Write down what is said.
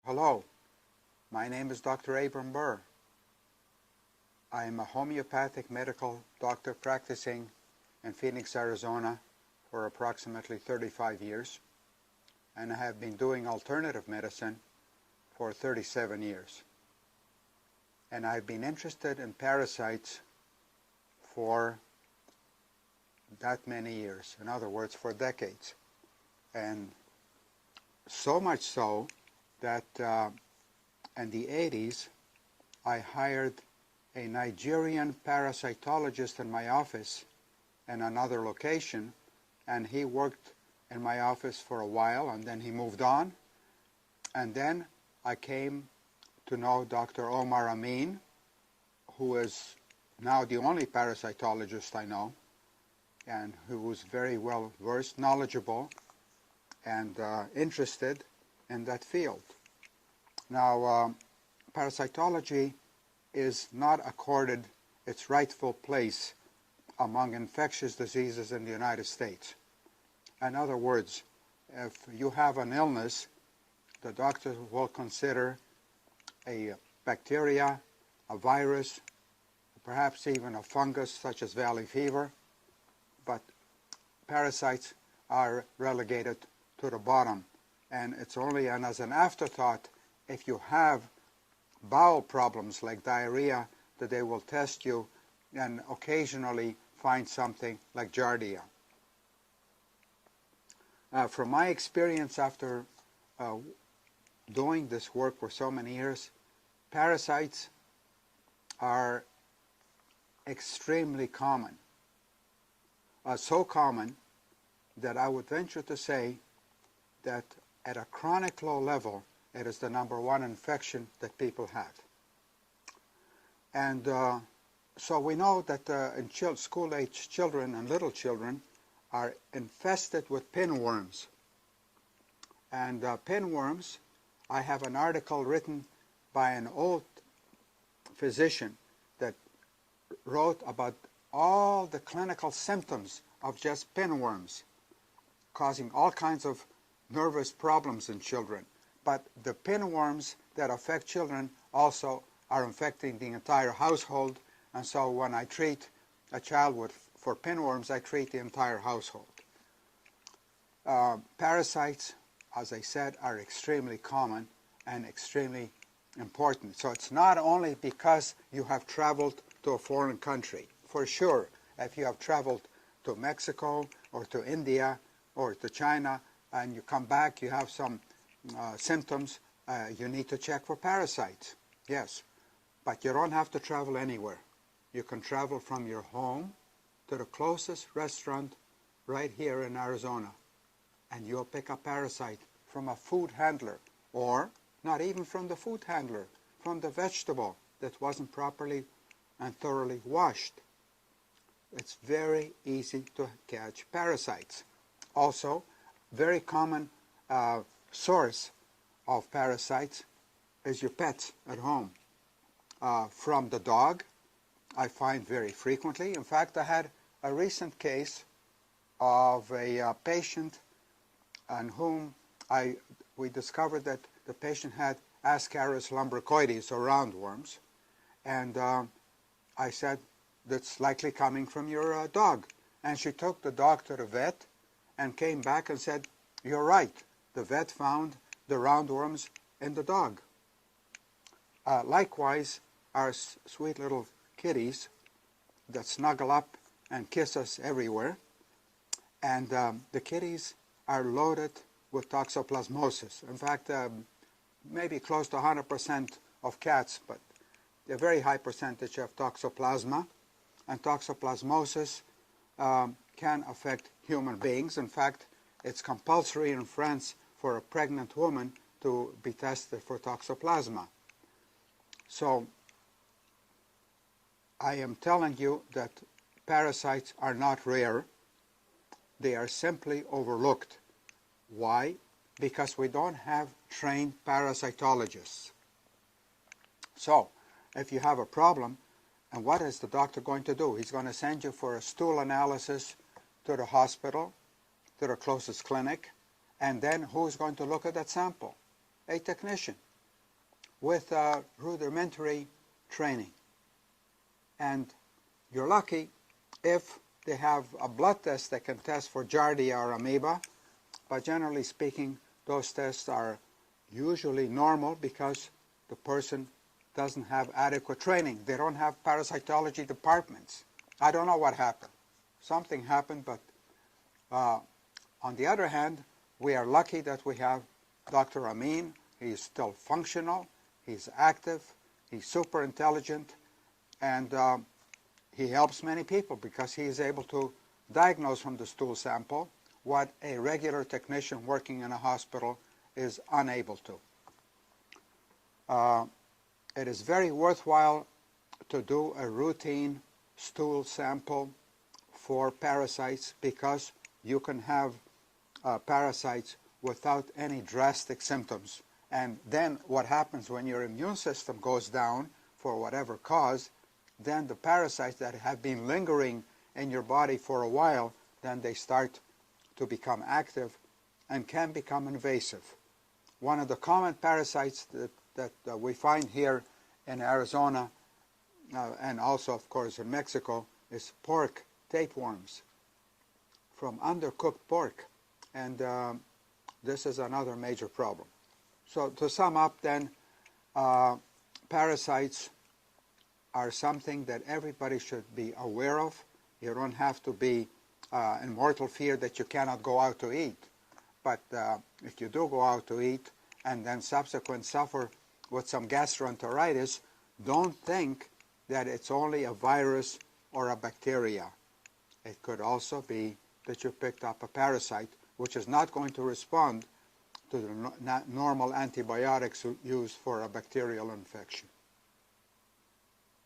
Hello, my name is Dr. Abram. I am a homeopathic medical doctor practicing in Phoenix, Arizona for approximately 35 years, and I have been doing alternative medicine for 37 years. And I've been interested in parasites for that many years, in other words, for decades. And so much so that in the 80s, I hired a Nigerian parasitologist in my office in another location, and he worked in my office for a while, and then he moved on. And then I came to know Dr. Amin, who is now the only parasitologist I know, and who was very well versed, knowledgeable, and interested in that field. Now, parasitology is not accorded its rightful place among infectious diseases in the United States. In other words, if you have an illness, the doctor will consider a bacteria, a virus, perhaps even a fungus such as valley fever, but parasites are relegated to the bottom. And it's only as an afterthought, if you have bowel problems like diarrhea, that they will test you and occasionally find something like Giardia. From my experience after doing this work for so many years, parasites are extremely common. So common that I would venture to say that at a chronic low level, it is the #1 infection that people have. And so we know that in school-age children and little children are infested with pinworms. And pinworms, I have an article written by an old physician that wrote about all the clinical symptoms of just pinworms, causing all kinds of nervous problems in children. But the pinworms that affect children also are infecting the entire household, and so when I treat a child for pinworms, I treat the entire household. Parasites, as I said, are extremely common and extremely important. So it's not only because you have traveled to a foreign country. For sure, if you have traveled to Mexico or to India or to China and you come back, you have some symptoms, you need to check for parasites. Yes, but you don't have to travel anywhere. You can travel from your home to the closest restaurant right here in Arizona, and you'll pick a parasite from a food handler, or not even from the food handler, from the vegetable that wasn't properly and thoroughly washed. It's very easy to catch parasites. Also, very common source of parasites is your pets at home. From the dog, I find very frequently. In fact, I had a recent case of a patient on whom we discovered that the patient had Ascaris lumbricoides, or roundworms, and I said, that's likely coming from your dog. And she took the dog to the vet and came back and said, you're right, the vet found the roundworms in the dog. Likewise, our sweet little kitties that snuggle up and kiss us everywhere, and the kitties are loaded with toxoplasmosis. In fact, maybe close to 100% of cats, but a very high percentage of toxoplasma, and toxoplasmosis can affect human beings. In fact, it's compulsory in France for a pregnant woman to be tested for toxoplasma. So I am telling you that parasites are not rare. They are simply overlooked. Why? Because we don't have trained parasitologists. So if you have a problem, and what is the doctor going to do? He's going to send you for a stool analysis to the hospital, to the closest clinic, and then who's going to look at that sample? A technician. with rudimentary training. And you're lucky if they have a blood test that can test for Giardia or amoeba, but generally speaking, those tests are usually normal because the person doesn't have adequate training. They don't have parasitology departments. I don't know what happened. Something happened, but on the other hand, we are lucky that we have Dr. Amin. He's still functional, he's active, he's super intelligent, and he helps many people because he is able to diagnose from the stool sample what a regular technician working in a hospital is unable to. It is very worthwhile to do a routine stool sample for parasites because you can have parasites without any drastic symptoms. And then what happens when your immune system goes down for whatever cause, then the parasites that have been lingering in your body for a while, then they start to become active and can become invasive. One of the common parasites that we find here in Arizona and also, of course, in Mexico is pork tapeworms from undercooked pork. And this is another major problem. So to sum up then, parasites are something that everybody should be aware of. You don't have to be in mortal fear that you cannot go out to eat. But if you do go out to eat and then subsequently suffer with some gastroenteritis, don't think that it's only a virus or a bacteria. It could also be that you picked up a parasite which is not going to respond to the normal antibiotics used for a bacterial infection.